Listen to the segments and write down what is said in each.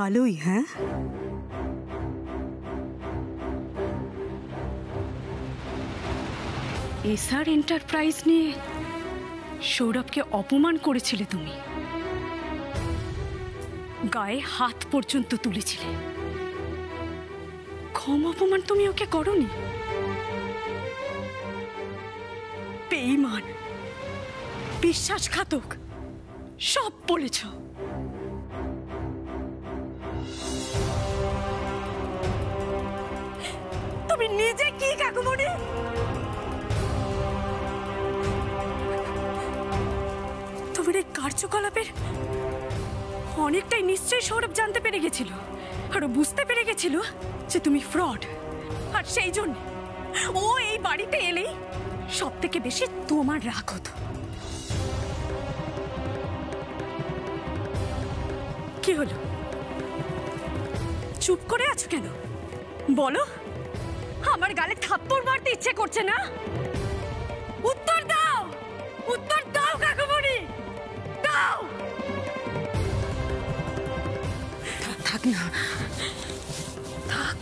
ভালোই। হ্যাঁ, SR enterprise নিয়ে সৌরভকে অপমান করেছিলে তুমি, গায়ে হাত পর্যন্ত তুলেছিলে। কম অপমান তুমি ওকে করনি? বেঈমান, বিশ্বাসঘাতক সব বলেছ। তুমি নিজে কি কাকুমণি? তোমার এই কার্যকলাপের অনেকটাই নিশ্চয়ই সৌরভ জানতে পেরে গেছিল, আর বুঝতে পেরে গেছিল যে তুমি ফ্রড। আর সেই জন্য ও এই বাড়িতে এলেই সব থেকে বেশি তোমার রাগ হতো। কি হলো, চুপ করে আছো কেন? বলো, আমার গালে থাপ্পড় মারতে ইচ্ছে করছে না? উত্তর দাও, উত্তর দাও কাকুমণি, দাও। থাক না, থাক।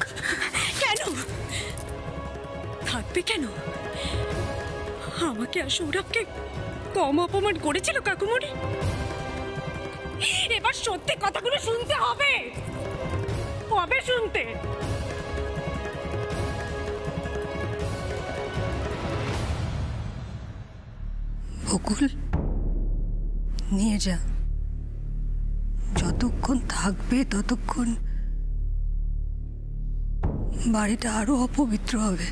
কেন থাকবে? কেন? আমাকে আর সৌরভকে কম অপমান করেছিল কাকুমণি? এবার সত্যি কথাগুলো শুনতে হবে, হবে শুনতে। বকুল, নিয়ে যা। যতক্ষণ থাকবে ততক্ষণ বাড়িটা আরো অপবিত্র হবে।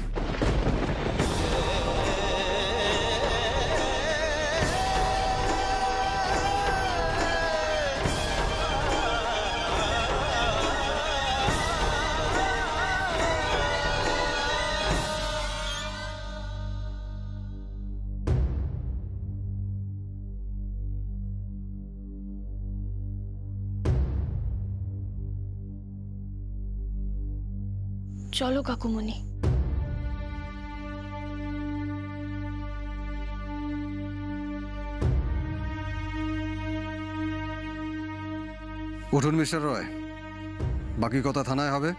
চলো কাকুমণি। উঠুন মিস্টার রয়, বাকি কথা থানায় হবে।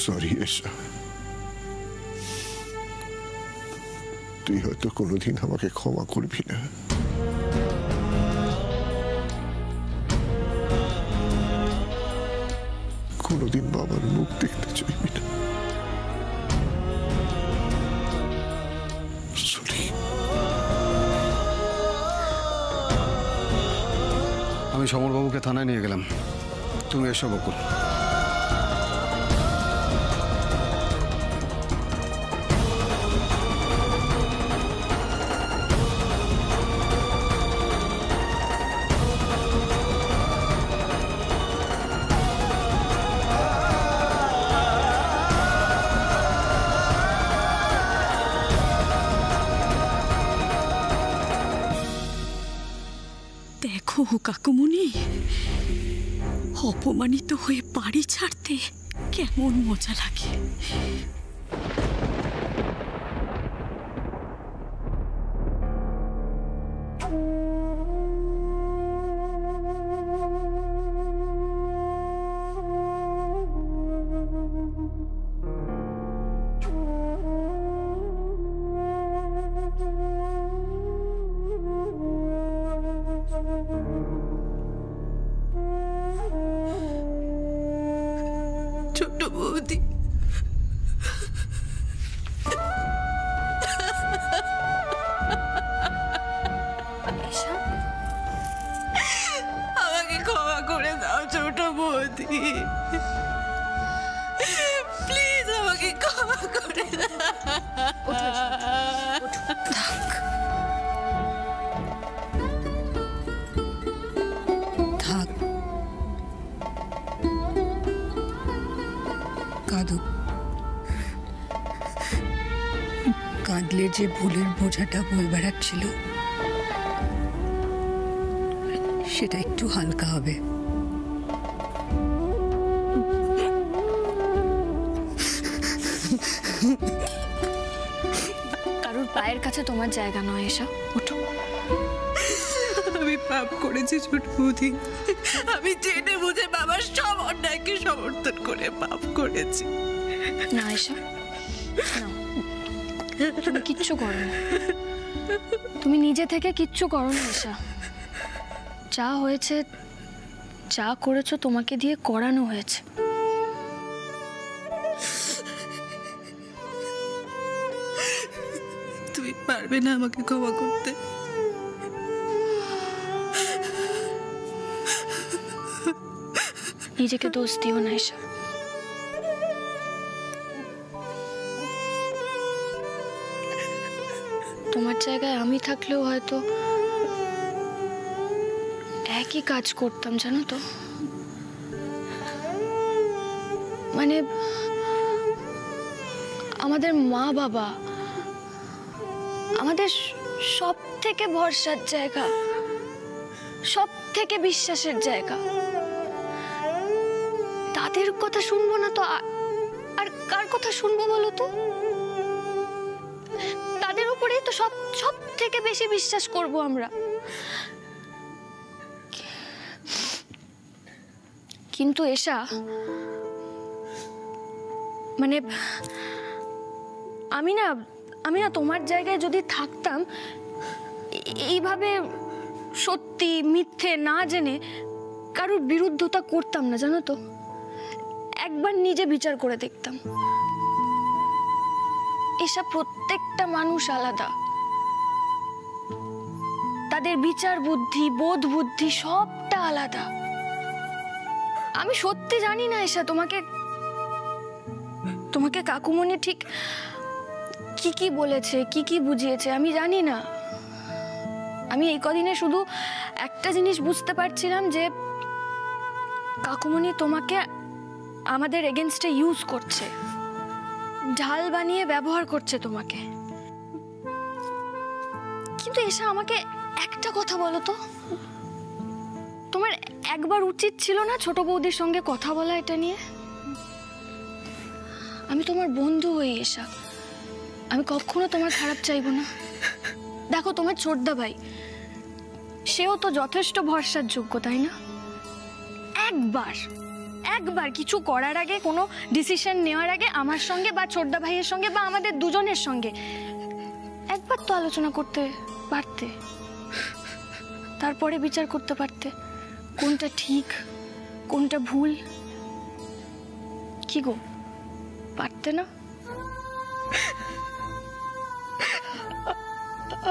সরি এসা, তুই হয়তো কোনোদিন আমাকে ক্ষমা করবি না। কোনোদিন বাবার মুখ দেখতে চাইবি না। সরি। আমি সমরবাবুকে থানায় নিয়ে গেলাম, তুমি এসো বকুল। দেখো কাকুমণি, অপমানিত হয়ে বাড়ি ছাড়তে কেমন মজা লাগে। ছোট বৌদি, আমাকে ক্ষমা করে দাও ছোট বৌদি, প্লিজ আমাকে ক্ষমা করে দাও। থাক, কাঁদো, কাঁদলে যে ভুলের বোঝাটা বয়ে বেড়াচ্ছিল সেটা একটু হালকা হবে। কারোর পায়ের কাছে তোমার জায়গা নয়, এসা ওঠো। আমি পাপ করেছি ছোট বৌদি, আমি জেনে বুঝে বাবার সব অন্যায়কে সমর্থন করে পাপ করেছি। না এসা, না, তুমি কিচ্ছু করো না, তুমি নিজে থেকে কিচ্ছু করো না এসা। যা হয়েছে, যা করেছো তোমাকে দিয়ে করানো হয়েছে। তুমি পারবে না আমাকে ক্ষমা করতে? নিজেকে দোষ দিও না এসা। তোমার জায়গায় আমি থাকলেও হয়তো একই কাজ করতাম, জানো তো। মানে আমাদের মা বাবা আমাদের সব থেকে ভরসার জায়গা, সব থেকে বিশ্বাসের জায়গা। তাদের কথা শুনবো না তো আর কার কথা শুনবো বলো তো? তাদের উপরেই তো সব থেকে বেশি বিশ্বাস করব আমরা। কিন্তু এসা, মানে আমি না তোমার জায়গায় যদি থাকতাম, এইভাবে সত্যি মিথ্যে না জেনে কারোর বিরুদ্ধতা করতাম না, জানো তো। একবার নিজে বিচার করে দেখতাম। এসব প্রত্যেকটা মানুষ আলাদা, তাদের বিচার বুদ্ধি, বোধ বুদ্ধি সবটা আলাদা। আমি সত্যি জানি না এসা তোমাকে কাকুমনি ঠিক কি বলেছে, কি বুঝিয়েছে আমি জানি না। আমি এই কদিনে শুধু একটা জিনিস বুঝতে পারছিলাম যে কাকুমনি তোমাকে আমাদের এগেইনস্টে ইউজ করছে, ঢাল বানিয়ে ব্যবহার করছে তোমাকে। কিন্তু এসা আমাকে একটা কথা বলো তো, তোমার একবার উচিত ছিল না ছোট বৌদির সঙ্গে কথা বলা এটা নিয়ে? আমি তোমার বন্ধু হই এসা, আমি কখনো তোমার খারাপ চাইবো না। দেখো তোমার ছোটদা ভাই, সেও তো যথেষ্ট ভরসার যোগ্য, তাই না? একবার কিছু করার আগে, কোনো ডিসিশন নেওয়ার আগে আমার সঙ্গে বা ছোটদা ভাইয়ের সঙ্গে বা আমাদের দুজনের সঙ্গে একবার তো আলোচনা করতে পারতে, তারপরে বিচার করতে পারতে কোনটা ঠিক কোনটা ভুল। কি গো, পারতে না?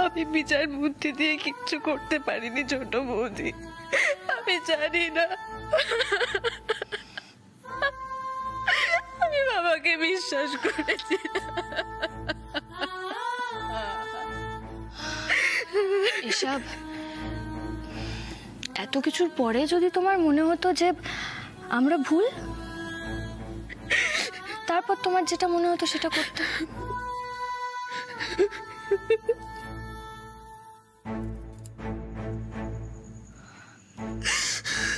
আমি বিচার বুদ্ধি দিয়ে কিচ্ছু করতে পারিনি ছোট বৌদি, আমি জানি না। আমি বাবাকে বিশ্বাস করেছি। এসব এত কিছুর পরে যদি তোমার মনে হতো যে আমরা ভুল, তারপর তোমার যেটা মনে হতো সেটা করতে।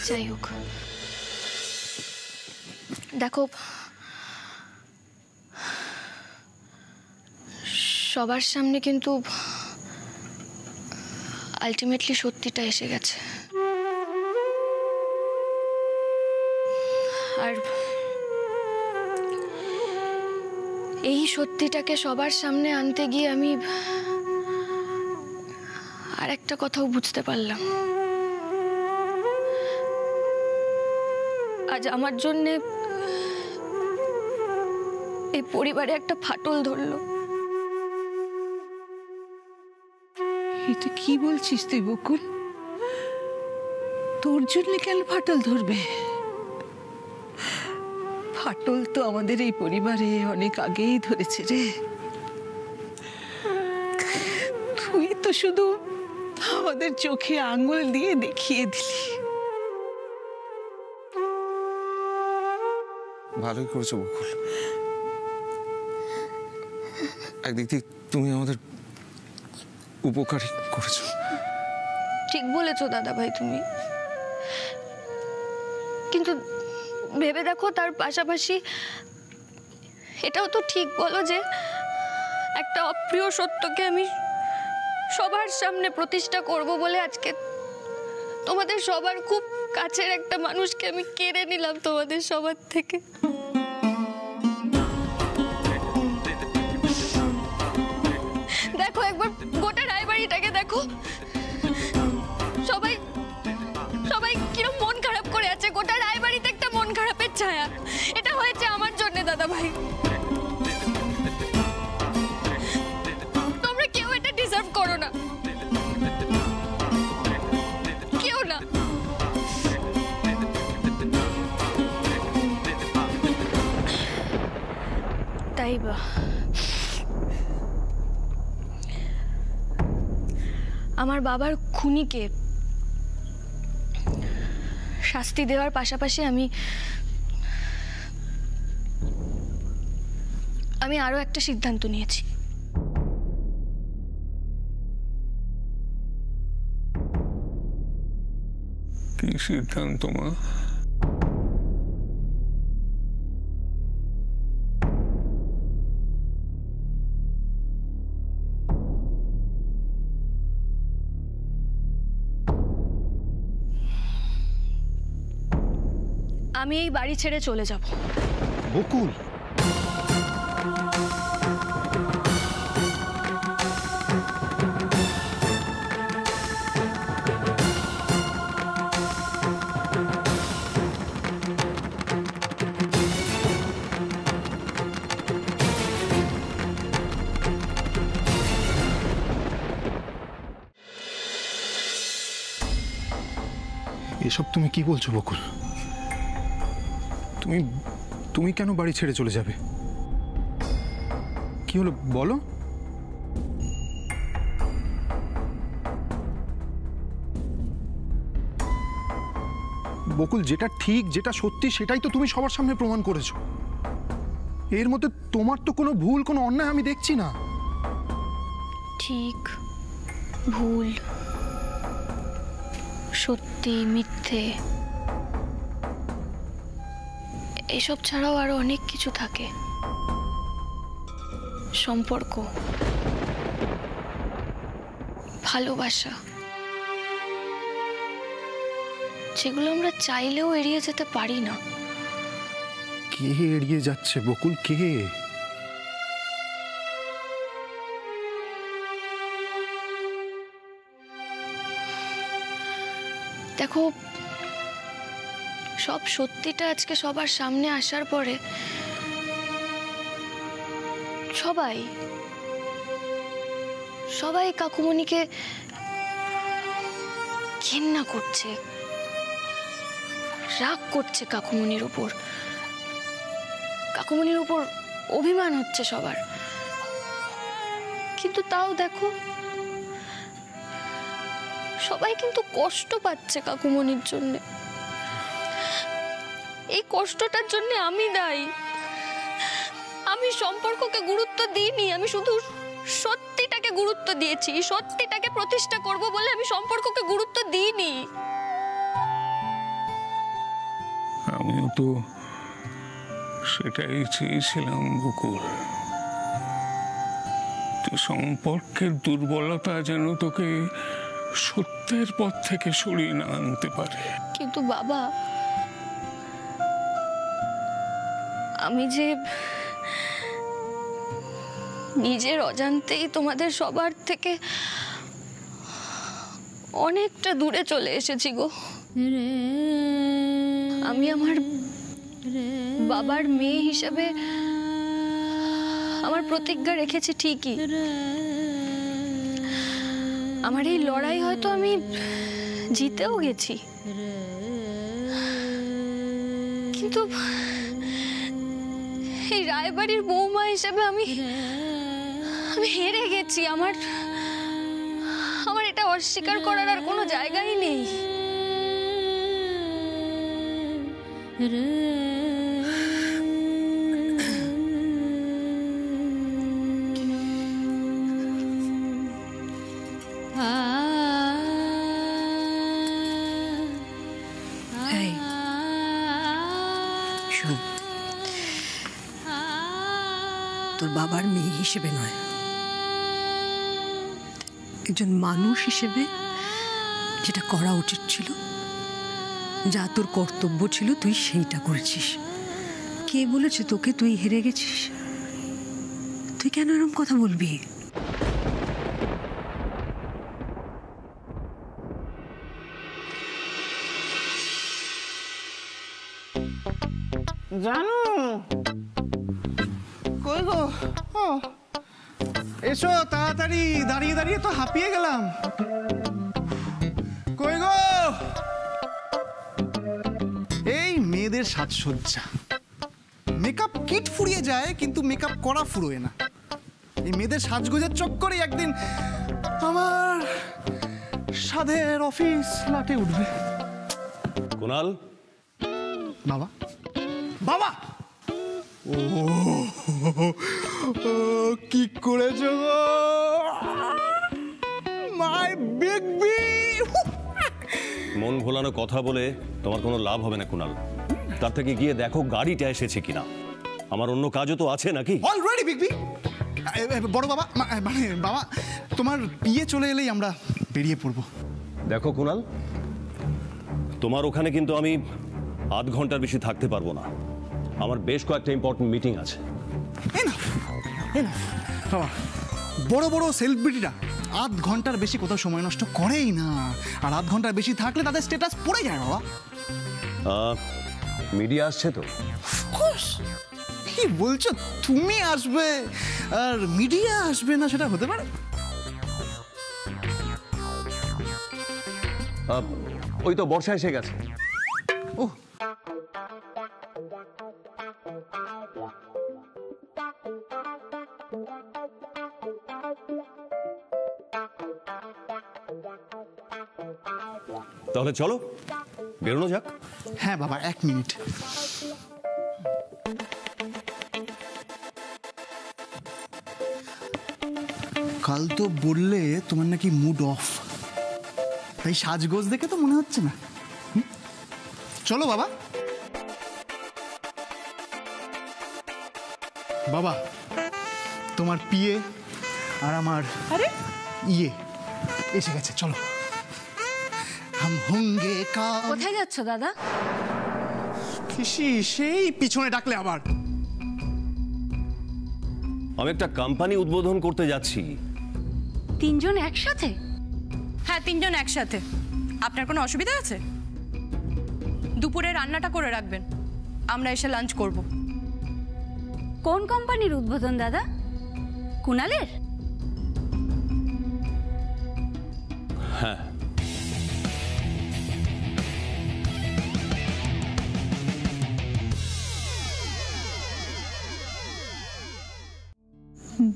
যাই হোক, দেখো সবার সামনে কিন্তু আলটিমেটলি সত্যিটা এসে গেছে। আর এই সত্যিটাকে সবার সামনে আনতে গিয়ে আমি আর একটা কথাও বুঝতে পারলাম। আজ আমার জন্যে এই পরিবারে একটা ফাটল ধরলো। এটা কি বলছিস তুই বকুল? তোর জন্য কেন ফাটল ধরবে? ফাটল তো আমাদের এই পরিবারে অনেক আগেই ধরেছে রে। তুই তো শুধু আমাদের চোখে আঙুল দিয়ে দেখিয়ে দিলি। ভালোই করেছো বকুল। একদিক দিয়ে তুমি আমাদের উপকারী করেছো। ঠিক বলেছো দাদা ভাই তুমি, কিন্তু ভেবে দেখো তার পাশাপাশি এটাও তো ঠিক বলো যে একটা অপ্রিয় সত্যকে আমি সবার সামনে প্রতিষ্ঠা করব বলে আজকে তোমাদের সবার খুব কাছের একটা মানুষকে আমি কেড়ে নিলাম তোমাদের সবার থেকে। দেখো একবার গোটা রায়বাড়িটাকে দেখো, সবাই সবাই কিরম মন খারাপ করে আছে, গোটা রায়বাড়িতে একটা মন খারাপের ছায়া। এটা হয়েছে আমার জন্য দাদা ভাই, তোমরা কেউ এটা ডিজার্ভ করো না, কেউ না। তাই বা আমার বাবার খুনিকে শাস্তি দেওয়ার পাশাপাশি আমি আরো একটা সিদ্ধান্ত নিয়েছি। কি সিদ্ধান্ত মা? আমি এই বাড়ি ছেড়ে চলে যাব। বকুল, এসব তুমি কি বলছো বকুল? তুমি তুমি কেন বাড়ি ছেড়ে চলে যাবে? কি হলো বলো। বকুল, যেটা ঠিক যেটা সত্যি সেটাই তো তুমি সবার সামনে প্রমাণ করেছো। এর মধ্যে তোমার তো কোনো ভুল কোনো অন্যায় আমি দেখছি না। ঠিক ভুল সত্যি মিথ্যে এসব ছাড়াও আরো অনেক কিছু থাকে, সম্পর্ক, ভালোবাসা, যেগুলো আমরা চাইলেও এড়িয়ে যেতে পারি না। কে এড়িয়ে যাচ্ছে বকুল, কে? দেখো, সব সত্যিটা আজকে সবার সামনে আসার পরে সবাই কাকুমণিকে ঘেন্না করছে, রাগ করছে কাকুমণির উপর, কাকুমণির উপর অভিমান হচ্ছে সবার। কিন্তু তাও দেখো সবাই কিন্তু কষ্ট পাচ্ছে কাকুমণির জন্য। এই কষ্টটার জন্য আমি দায়ী। আমি সম্পর্ককে গুরুত্ব দিইনি, আমি শুধু সত্যিটাকে গুরুত্ব দিয়েছি। সত্যিটাকে প্রতিষ্ঠা করব বলে আমি সম্পর্ককে গুরুত্ব দিইনি। আমিও তো সেটাই চেয়েছিলাম বকুল, যে সম্পর্কের দুর্বলতা যেন তোকে সত্যের পথ থেকে সরিয়ে না আনতে পারে। কিন্তু বাবা, আমি যে নিজের অজান্তেই তোমাদের সবার থেকে অনেকটা দূরে চলে এসেছি গো। আমি আমার বাবার মেয়ে হিসেবে আমার প্রতিজ্ঞা রেখেছি ঠিকই। আমার এই লড়াই হয়তো আমি জিতেও গেছি, কিন্তু এই রায়বাড়ির বৌমা হিসেবে আমি হেরে গেছি। আমার এটা অস্বীকার করার আর কোনো জায়গাই নেই। তোর বাবার মেয়ে হিসেবে নয়, একজন মানুষ হিসেবে যেটা করা উচিত ছিল, যা তোর কর্তব্য ছিল তুই সেইটা করেছিস। কে বলেছে তোকে তুই হেরে গেছিস? তুই কেন এরকম কথা বলবি? জানো কই গো? ও এসো তাড়াতাড়ি, দাঁড়িয়ে দাঁড়িয়ে তো হাঁপিয়ে গেলাম। কই গো? এই মেয়েদের সাজসজ্জা, মেকআপ কিট ফুরিয়ে যায় কিন্তু মেকআপ করা ফুরোয় না। এই মেয়েদের সাজগোজের চক্করে একদিন আমার সাধের অফিস লাটে উঠবে। কুনাল, বাবা বাবা, ও কি করেছো গো মাই বিগ বি? মন ভোলানো কথা বলে তোমার কোনো লাভ হবে না কুনাল। তার থেকে গিয়ে দেখো গাড়িটা এসেছে কিনা। আমার অন্য কাজও তো আছে নাকি? Already big B. বড় বাবা, মানে বাবা, তোমার বিয়ে চলে এলেই আমরা বেরিয়ে পড়বো। দেখো কুনাল, তোমার ওখানে কিন্তু আমি আধ ঘন্টার বেশি থাকতে পারবো না। আমার বেশ কয়েকটা ইম্পর্টেন্ট মিটিং আছে। বাবা, বড় বড় সেলিব্রিটিরা আধ ঘন্টার বেশি কোথাও সময় নষ্ট করেই না, আর আধ ঘন্টার বেশি থাকলে তাদের স্ট্যাটাস পড়ে যায় বাবা। মিডিয়া আসছে তো? কি বলছো? তুমি আসবে আর মিডিয়া আসবে না, সেটা হতে পারে? ওই তো বর্ষা এসে গেছে। ও তাহলে চলো বেরোনো যাক। হ্যাঁ বাবা, 1 মিনিট। কাল তো বললে তোমার নাকি মুড অফ, তাই সাজগোজ দেখে তো মনে হচ্ছে না। চলো বাবা। বাবা, তোমার পিয়ে আর আমার ইয়ে এসে গেছে, চলো। হাম হোঙ্গে কা। কোথায় যাচ্ছ দাদা? সেই পিছনে ডাকলে আবার। আমি একটা কোম্পানি উদ্বোধন করতে যাচ্ছি। 3 জন একসাথে? হ্যাঁ, 3 জন একসাথে। আপনার কোনো অসুবিধা আছে? দুপুরে রান্নাটা করে রাখবেন, আমরা এসে লাঞ্চ করব। কোন কোম্পানির উদ্বোধন দাদা? কুনালের? হ্যাঁ।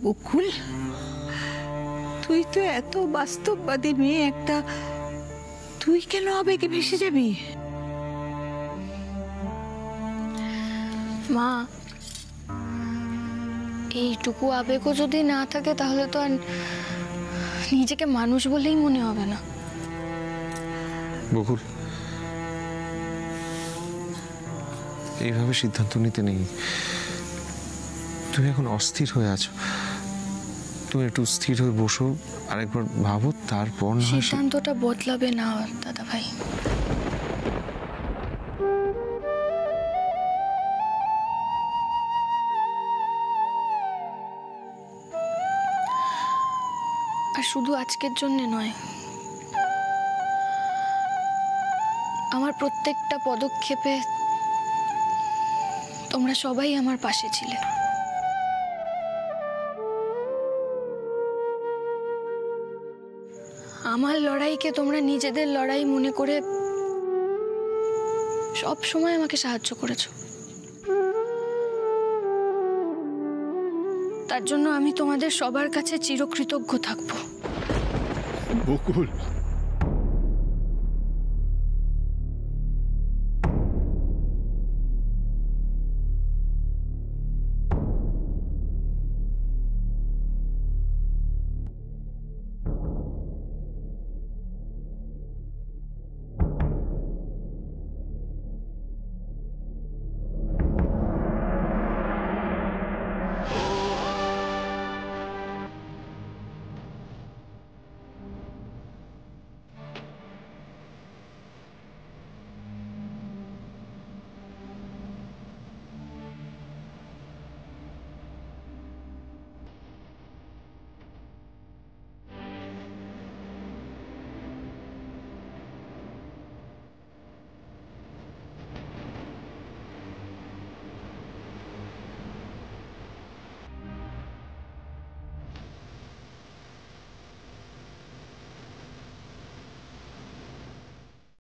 বকুল, তুই তো এত বাস্তববাদী মেয়ে একটা, তুই কেন আবেগে ভেসে যাবি? মা, এইটুকু আবেগও যদি না থাকে তাহলে তো আর নিজেকে মানুষ বলেই মনে হবে না। বকুল, এইভাবে সিদ্ধান্ত নিতে নেই। তুমি এখন অস্থির হয়ে আছো, তুমি একটু স্থির হয়ে বসো, আরেকবার ভাবো, তারপর সিদ্ধান্তটা বদলাবে না দাদা ভাই। আর শুধু আজকের জন্য নয়, আমার প্রত্যেকটা পদক্ষেপে তোমরা সবাই আমার পাশে ছিলে। আমার লড়াইকে তোমরা নিজেদের লড়াই মনে করে সব সময় আমাকে সাহায্য করেছো। তার জন্য আমি তোমাদের সবার কাছে চিরকৃতজ্ঞ থাকবো। বকুল,